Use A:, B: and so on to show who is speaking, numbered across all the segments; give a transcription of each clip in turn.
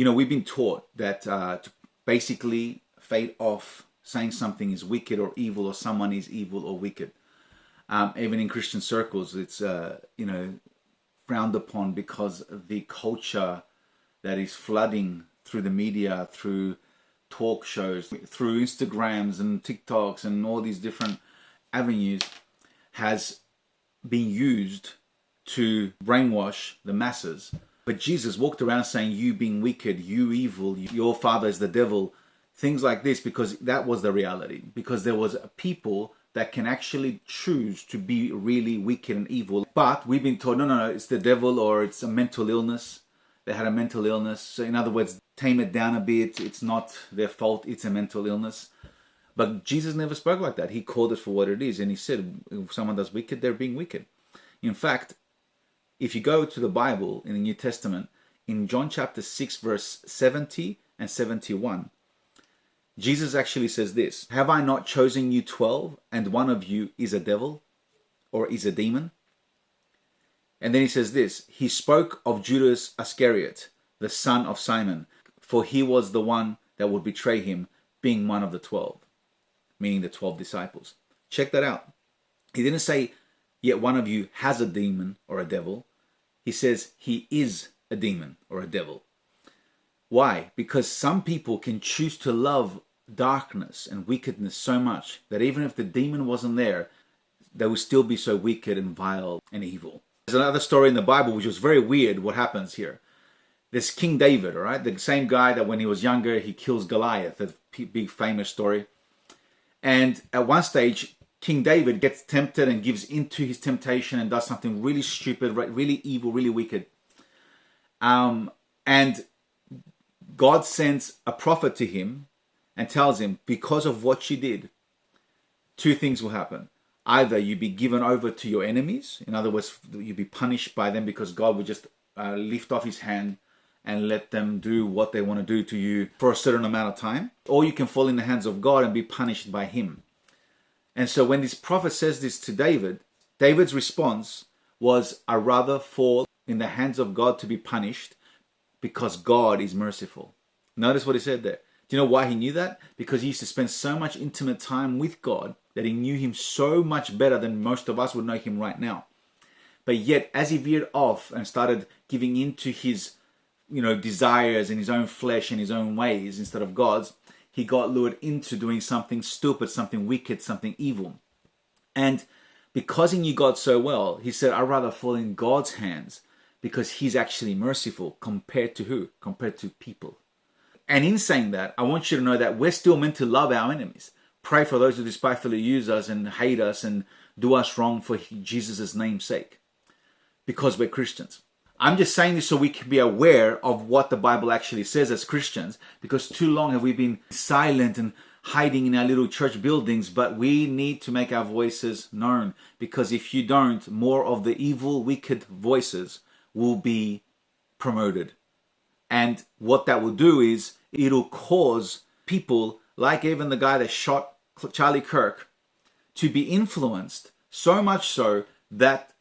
A: we've been taught that to basically fade off saying something is wicked or evil, or someone is evil or wicked. Even in Christian circles, it's frowned upon because of the culture that is flooding through the media, through talk shows, through Instagrams and TikToks and all these different avenues, has been used to brainwash the masses. But Jesus walked around saying, you being wicked, you evil, your father is the devil, things like this, because that was the reality. Because there was a people that can actually choose to be really wicked and evil. But we've been told, no, it's the devil, or it's a mental illness. They had a mental illness. So in other words, tame it down a bit. It's not their fault. It's a mental illness. But Jesus never spoke like that. He called it for what it is. And he said, if someone does wicked, they're being wicked. In fact, if you go to the Bible in the New Testament, in John chapter 6, verse 70 and 71, Jesus actually says this: have I not chosen you 12, and one of you is a devil, or is a demon? And then he says this: he spoke of Judas Iscariot, the son of Simon, for he was the one that would betray him, being one of the 12, meaning the 12 disciples. Check that out. He didn't say, yet one of you has a demon or a devil. He says he is a demon or a devil. Why? Because some people can choose to love darkness and wickedness so much that even if the demon wasn't there, they would still be so wicked and vile and evil. There's another story in the Bible which was very weird what happens here. There's King David, all right? The same guy that when he was younger, he kills Goliath, a big famous story. And at one stage, King David gets tempted and gives into his temptation and does something really stupid, really evil, really wicked. And God sends a prophet to him and tells him, because of what you did, two things will happen. Either you be given over to your enemies, in other words, you be punished by them because God will just lift off his hand and let them do what they want to do to you for a certain amount of time. Or you can fall in the hands of God and be punished by him. And so when this prophet says this to David, David's response was, I'd rather fall in the hands of God to be punished because God is merciful. Notice what he said there. Do you know why he knew that? Because he used to spend so much intimate time with God that he knew him so much better than most of us would know him right now. But yet, as he veered off and started giving in to his, desires and his own flesh and his own ways instead of God's, he got lured into doing something stupid, something wicked, something evil. And because he knew God so well, he said, I'd rather fall in God's hands because he's actually merciful. Compared to who? Compared to people. And in saying that, I want you to know that we're still meant to love our enemies. Pray for those who despitefully use us and hate us and do us wrong for Jesus' name's sake. Because we're Christians. I'm just saying this so we can be aware of what the Bible actually says as Christians, because too long have we been silent and hiding in our little church buildings, but we need to make our voices known, because if you don't, more of the evil, wicked voices will be promoted. And what that will do is it'll cause people, like even the guy that shot Charlie Kirk, to be influenced so much so that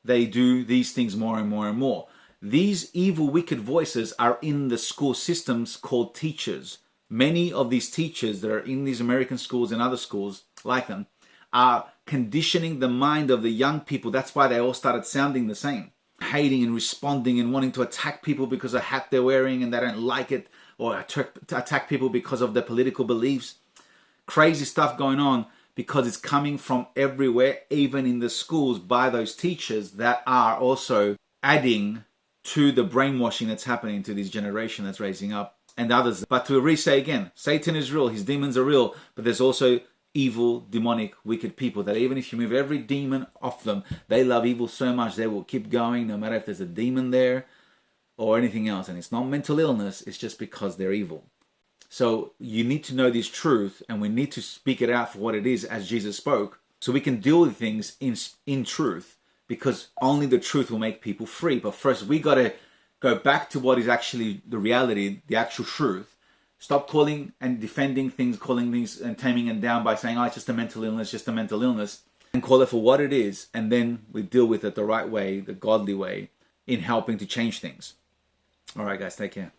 A: they do these things more and more and more. These evil, wicked voices are in the school systems called teachers. Many of these teachers that are in these American schools and other schools like them are conditioning the mind of the young people. That's why they all started sounding the same. Hating and responding and wanting to attack people because of a hat they're wearing and they don't like it, or attack people because of their political beliefs. Crazy stuff going on, because it's coming from everywhere, even in the schools, by those teachers that are also adding to the brainwashing that's happening to this generation that's raising up and others. But to re-say again, Satan is real, his demons are real, but there's also evil, demonic, wicked people that even if you move every demon off them, they love evil so much they will keep going no matter if there's a demon there or anything else. And it's not mental illness, it's just because they're evil. So you need to know this truth, and we need to speak it out for what it is as Jesus spoke, so we can deal with things in truth, because only the truth will make people free. But first we got to go back to what is actually the reality, the actual truth. Stop calling and defending things, calling things and taming it down by saying, it's just a mental illness, just a mental illness, and call it for what it is. And then we deal with it the right way, the godly way, in helping to change things. All right, guys, take care.